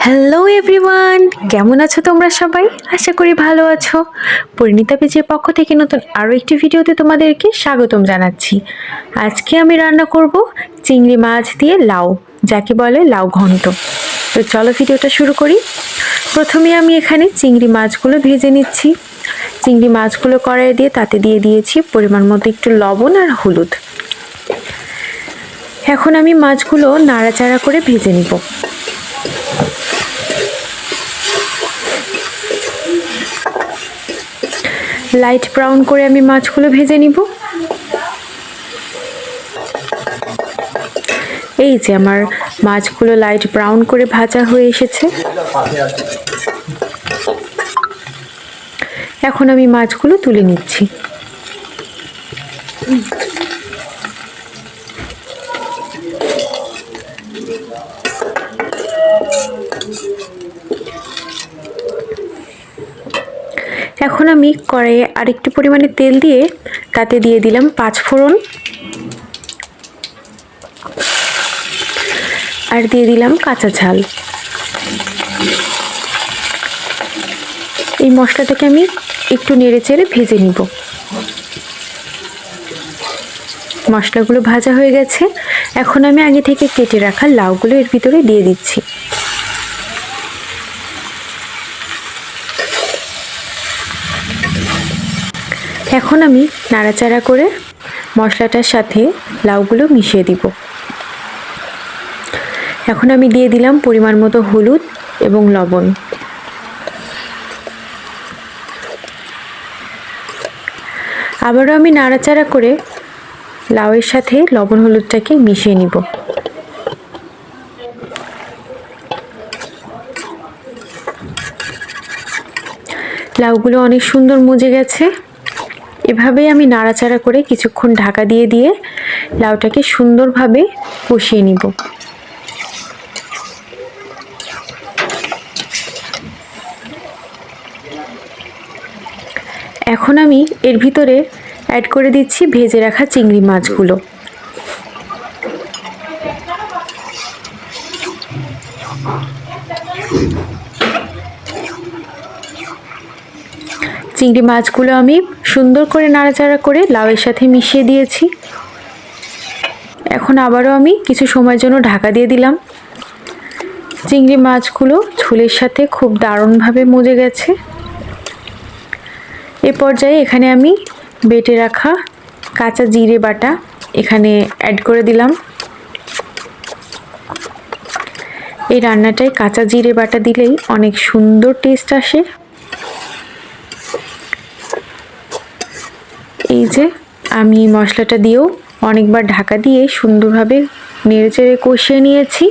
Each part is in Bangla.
হ্যালো এভরিওয়ান, কেমন আছো তোমরা সবাই? আশা করি ভালো আছো। পরিণীতা পেজের পক্ষ থেকে নতুন আরও একটি ভিডিওতে তোমাদেরকে স্বাগতম জানাচ্ছি। আজকে আমি রান্না করব চিংড়ি মাছ দিয়ে লাউ, যাকে বলে লাউ ঘন্ট। তো চলো ভিডিওটা শুরু করি। প্রথমে আমি এখানে চিংড়ি মাছগুলো ভেজে নিচ্ছি। চিংড়ি মাছগুলো কড়াইয়ে দিয়ে তাতে দিয়ে দিয়েছি পরিমাণ মতো একটু লবণ আর হলুদ। এখন আমি মাছগুলো নাড়াচাড়া করে ভেজে নিব। লাইট ব্রাউন করে আমি মাছগুলো ভেজে নিব। এই যে আমার মাছগুলো লাইট ব্রাউন করে ভাজা হয়ে এসেছে। এখন আমি মাছগুলো তুলে নিচ্ছি। এখন আমি কড়াইয়ে আরেকটু পরিমাণে তেল দিয়ে তাতে দিয়ে দিলাম 5 ফোড়ন আর দিয়ে দিলাম কাঁচা ঝাল। এই মশলাটাকে আমি একটু নেড়েচেড়ে ভেজে নিব। মশলাগুলো ভাজা হয়ে গেছে। এখন আমি আগে থেকে কেটে রাখা লাউগুলো এর ভিতরে দিয়ে দিচ্ছি। এখন আমি নাড়াচাড়া করে মশলাটার সাথে লাউগুলো মিশিয়ে দিব। এখন আমি দিয়ে দিলাম পরিমাণ মতো হলুদ এবং লবণ। আবারও আমি নাড়াচাড়া করে লাউয়ের সাথে লবণ হলুদটাকে মিশিয়ে নিব। লাউগুলো অনেক সুন্দর মজে গেছে। এভাবেই আমি নাড়াচাড়া করে কিছুক্ষণ ঢাকা দিয়ে দিয়ে লাউটাকে সুন্দরভাবে কষিয়ে নিব। এখন আমি এর ভিতরে অ্যাড করে দিচ্ছি ভেজে রাখা চিংড়ি মাছগুলো। চিংড়ি মাছগুলো আমি সুন্দর করে নাড়াচাড়া করে লাউয়ের সাথে মিশিয়ে দিয়েছি। এখন আবারও আমি কিছু সময়ের জন্য ঢাকা দিয়ে দিলাম। চিংড়ি মাছগুলো ঝোলের সাথে খুব দারুণভাবে মজে গেছে। এ পর্যায়ে এখানে আমি বেটে রাখা কাঁচা জিরে বাটা এখানে অ্যাড করে দিলাম। এই রান্নাটায় কাঁচা জিরে বাটা দিলেই অনেক সুন্দর টেস্ট আসে। এই যে আমি মশলাটা দিয়েও অনেকবার ঢাকা দিয়ে সুন্দরভাবে নেড়েচেড়ে কষিয়ে নিয়েছি।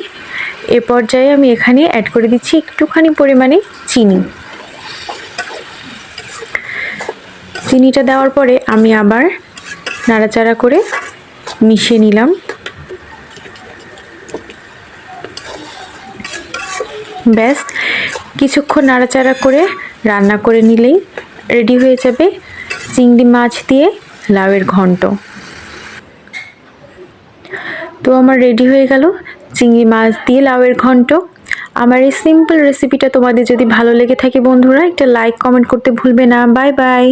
এ পর্যায়ে আমি এখানে অ্যাড করে দিচ্ছি একটুখানি পরিমাণে চিনি। চিনিটা দেওয়ার পরে আমি আবার নাড়াচাড়া করে মিশিয়ে নিলাম। ব্যাস কিছুক্ষণ নাড়াচাড়া করে রান্না করে নিলেই রেডি হয়ে যাবে চিংড়ি মাছ দিয়ে লাউয়ের ঘন্ট। তো আমার রেডি হয়ে গেল চিংড়ি মাছ দিয়ে লাউয়ের ঘন্ট। আমার এই সিম্পল রেসিপিটা তোমাদের যদি ভালো লেগে থাকে বন্ধুরা, একটা লাইক কমেন্ট করতে ভুলবে না। Bye bye.